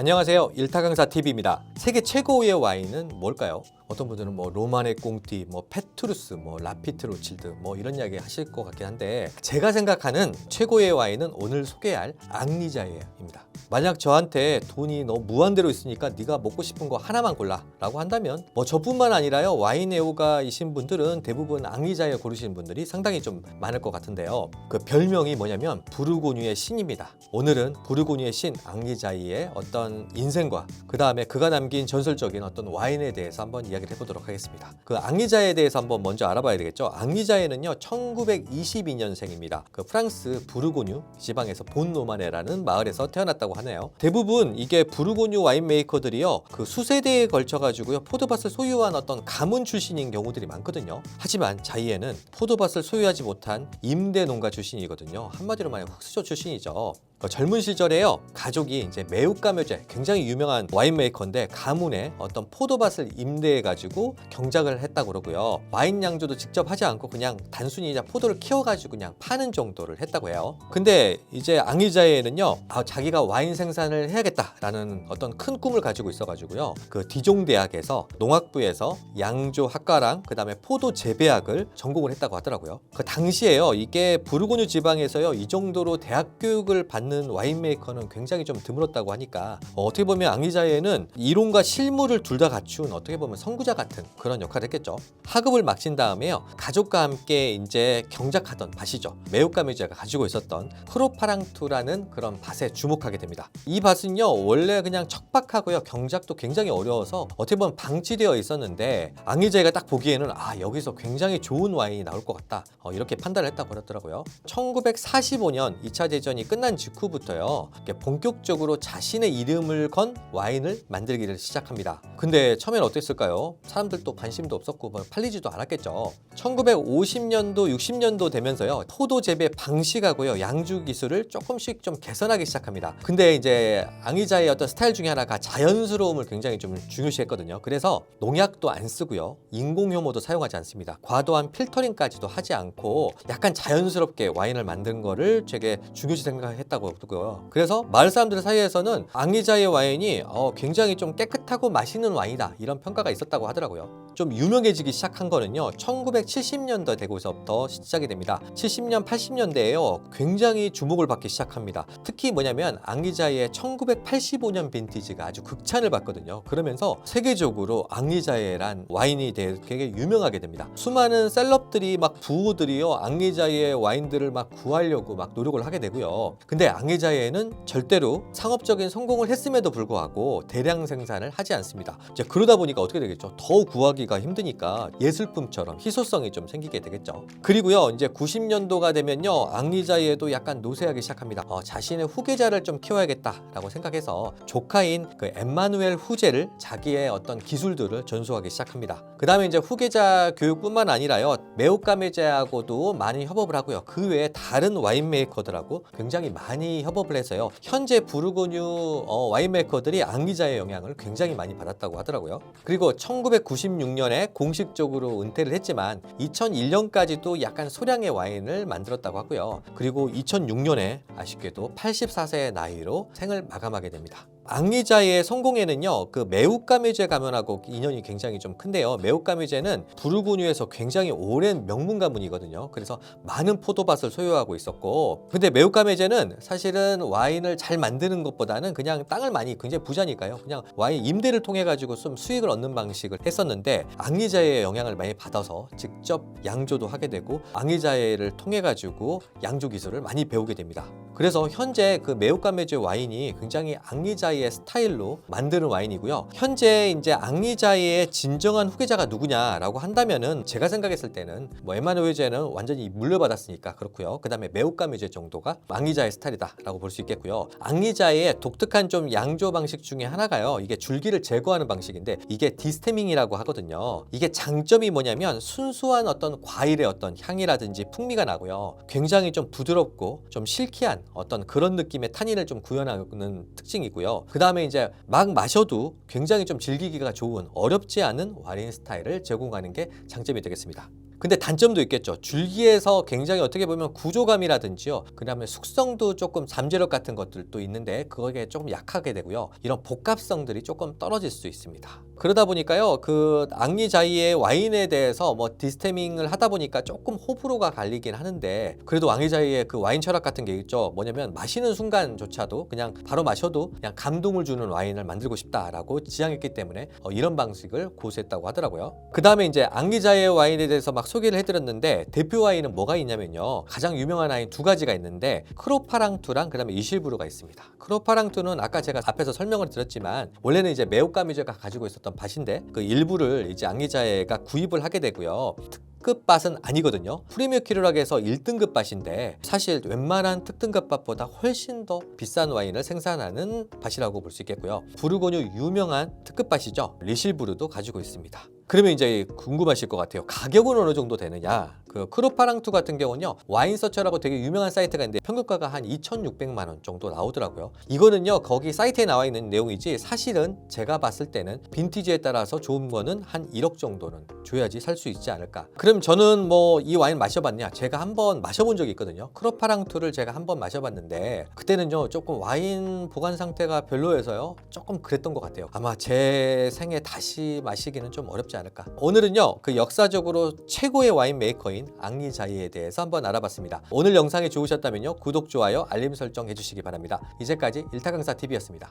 안녕하세요. 일타강사TV입니다. 세계 최고의 와인은 뭘까요? 어떤 분들은 로마네 꽁티, 페트루스, 라피트로칠드 이런 이야기 하실 것 같긴 한데, 제가 생각하는 최고의 와인은 오늘 소개할 앙리자예입니다. 만약 저한테 돈이 너무 무한대로 있으니까 네가 먹고 싶은 거 하나만 골라 라고 한다면 저뿐만 아니라요, 와인 애호가이신 분들은 대부분 앙리자예 고르시는 분들이 상당히 좀 많을 것 같은데요. 그 별명이 뭐냐면 부르고뉴의 신입니다. 오늘은 부르고뉴의 신 앙리자예의 어떤 인생과 그 다음에 그가 남긴 전설적인 어떤 와인에 대해서 한번 이야기를 해보도록 하겠습니다. 그 앙리자예에 대해서 한번 먼저 알아봐야 되겠죠. 앙리자예는요 1922년생입니다. 그 프랑스 부르고뉴 지방에서 본-노마네라는 마을에서 태어났다고 하네요. 대부분 이게 부르고뉴 와인 메이커들이요 그 수세대에 걸쳐 가지고요 포도밭을 소유한 어떤 가문 출신인 경우들이 많거든요. 하지만 자이에는 포도밭을 소유하지 못한 임대 농가 출신이거든요. 한마디로 말하면 흑수저 출신이죠. 젊은 시절에요 가족이 이제 메우카묘제 굉장히 유명한 와인 메이커인데 가문에 어떤 포도밭을 임대해 가지고 경작을 했다고 그러고요. 와인 양조도 직접 하지 않고 그냥 단순히 이제 포도를 키워 가지고 그냥 파는 정도를 했다고 해요. 근데 이제 앙리자예는요 자기가 와인 생산을 해야겠다라는 어떤 큰 꿈을 가지고 있어 가지고요 그 디종 대학에서 농학부에서 양조 학과랑 그다음에 포도 재배학을 전공을 했다고 하더라고요. 그 당시에요 이게 부르고뉴 지방에서요 이 정도로 대학 교육을 받는 와인 메이커는 굉장히 좀 드물었다고 하니까 어떻게 보면 앙리자예는 이론과 실무를 둘 다 갖춘 어떻게 보면 선구자 같은 그런 역할을 했겠죠. 학업을 마친 다음에요 가족과 함께 이제 경작하던 밭이죠. 메우카묘제가 가지고 있었던 프로파랑투라는 그런 밭에 주목하게 됩니다. 이 밭은요 원래 그냥 척박하고요 경작도 굉장히 어려워서 어떻게 보면 방치되어 있었는데 앙리자예가 딱 보기에는 여기서 굉장히 좋은 와인이 나올 것 같다 이렇게 판단을 했다고 그러더라고요. 1945년 2차 대전이 끝난 직후부터요 본격적으로 자신의 이름을 건 와인을 만들기를 시작합니다. 근데 처음엔 어땠을까요? 사람들도 관심도 없었고 팔리지도 않았겠죠. 1950년도 60년도 되면서요 포도 재배 방식하고요 양주 기술을 조금씩 좀 개선하기 시작합니다. 근데 이제 앙리자예의 어떤 스타일 중에 하나가 자연스러움을 굉장히 좀 중요시했거든요. 그래서 농약도 안 쓰고요 인공 효모도 사용하지 않습니다. 과도한 필터링까지도 하지 않고 약간 자연스럽게 와인을 만든 거를 되게 중요시 생각했다고 하고요. 그래서 마을 사람들 사이에서는 앙리자예 와인이 굉장히 좀 깨끗하고 맛있는 와인이다 이런 평가가 있었다고 하더라고요. 좀 유명해지기 시작한 거는요 1970년대 되고서부터 시작이 됩니다. 70년 80년대에요 굉장히 주목을 받기 시작합니다. 특히 뭐냐면 앙리자예의 1985년 빈티지가 아주 극찬을 받거든요. 그러면서 세계적으로 앙리자예란 와인이 되게 유명하게 됩니다. 수많은 셀럽들이 부호들이요 앙리자예 와인들을 구하려고 노력을 하게 되고요. 근데 앙리자예는 절대로 상업적인 성공을 했음에도 불구하고 대량 생산을 하지 않습니다. 이제 그러다 보니까 어떻게 되겠죠? 더 구하기가 힘드니까 예술품처럼 희소성이 좀 생기게 되겠죠. 그리고요 이제 90년도가 되면요 앙리자예도 약간 노쇠하기 시작합니다. 자신의 후계자를 좀 키워야겠다라고 생각해서 조카인 그 엠마누엘 후제를 자기의 어떤 기술들을 전수하기 시작합니다. 그 다음에 이제 후계자 교육뿐만 아니라요 메우카메제하고도 많이 협업을 하고요 그 외에 다른 와인 메이커들하고 굉장히 많이 협업을 해서요 현재 부르고뉴 와인 메이커들이 앙리자예의 영향을 굉장히 많이 받았다고 하더라고요. 그리고 1996년에 공식적으로 은퇴를 했지만 2001년까지도 약간 소량의 와인을 만들었다고 하고요. 그리고 2006년에 아쉽게도 84세의 나이로 생을 마감하게 됩니다. 앙리자예의 성공에는요 그 메우카묘제 가문하고 인연이 굉장히 좀 큰데요. 메우카묘제는 부르고뉴에서 굉장히 오랜 명문 가문이거든요. 그래서 많은 포도밭을 소유하고 있었고, 근데 메우카묘제는 사실은 와인을 잘 만드는 것보다는 그냥 땅을 많이 굉장히 부자니까요 그냥 와인 임대를 통해 가지고 좀 수익을 얻는 방식을 했었는데 앙리자예의 영향을 많이 받아서 직접 양조도 하게 되고 앙리자예를 통해 가지고 양조 기술을 많이 배우게 됩니다. 그래서 현재 그 메우카묘제 와인이 굉장히 앙리자예의 스타일로 만드는 와인이고요. 현재 이제 앙리자예의 진정한 후계자가 누구냐라고 한다면은 제가 생각했을 때는 엠마누엘제는 완전히 물려받았으니까 그렇고요. 그 다음에 메우카묘제 정도가 앙리자예 스타일이다라고 볼 수 있겠고요. 앙리자예의 독특한 좀 양조 방식 중에 하나가요. 이게 줄기를 제거하는 방식인데 이게 디스테밍이라고 하거든요. 이게 장점이 뭐냐면 순수한 어떤 과일의 어떤 향이라든지 풍미가 나고요. 굉장히 좀 부드럽고 좀 실키한 어떤 그런 느낌의 탄닌을 좀 구현하는 특징이고요. 그 다음에 이제 막 마셔도 굉장히 좀 즐기기가 좋은 어렵지 않은 와인 스타일을 제공하는 게 장점이 되겠습니다. 근데 단점도 있겠죠. 줄기에서 굉장히 어떻게 보면 구조감이라든지요. 그다음에 숙성도 조금 잠재력 같은 것들도 있는데 그거에 조금 약하게 되고요. 이런 복합성들이 조금 떨어질 수 있습니다. 그러다 보니까요. 그 앙리자이의 와인에 대해서 뭐 디스테밍을 하다 보니까 조금 호불호가 갈리긴 하는데 그래도 앙리자이의 그 와인 철학 같은 게 있죠. 뭐냐면 마시는 순간조차도 그냥 바로 마셔도 그냥 감동을 주는 와인을 만들고 싶다라고 지향했기 때문에 이런 방식을 고수했다고 하더라고요. 그 다음에 이제 앙리자이의 와인에 대해서 막 소개를 해드렸는데 대표 와인은 뭐가 있냐면요. 가장 유명한 와인 두 가지가 있는데 크로파랑투랑 그다음에 이실부르가 있습니다. 크로파랑투는 아까 제가 앞에서 설명을 드렸지만 원래는 이제 메오카미제가 가지고 있었던 밭인데 그 일부를 이제 앙리자이가 구입을 하게 되고요. 특급 밭은 아니거든요. 프리미어 키루락에서 1등급 밭인데 사실 웬만한 특등급 밭보다 훨씬 더 비싼 와인을 생산하는 밭이라고 볼 수 있겠고요. 부르고뉴 유명한 특급 밭이죠. 리실부르도 가지고 있습니다. 그러면 이제 궁금하실 것 같아요. 가격은 어느 정도 되느냐? 그 크로파랑투 같은 경우는요. 와인서처라고 되게 유명한 사이트가 있는데 평균가가 한 2,600만 원 정도 나오더라고요. 이거는요. 거기 사이트에 나와 있는 내용이지 사실은 제가 봤을 때는 빈티지에 따라서 좋은 거는 한 1억 정도는 줘야지 살 수 있지 않을까. 그럼 저는 뭐 이 와인 마셔봤냐? 제가 한번 마셔본 적이 있거든요. 크로파랑투를 제가 한번 마셔봤는데 그때는요. 조금 와인 보관 상태가 별로여서요. 조금 그랬던 것 같아요. 아마 제 생에 다시 마시기는 좀 어렵지 않을까. 오늘은요. 그 역사적으로 최고의 와인 메이커인 앙리자이에 대해서 한번 알아봤습니다. 오늘 영상이 좋으셨다면요. 구독, 좋아요, 알림 설정 해주시기 바랍니다. 이제까지 일타강사TV였습니다.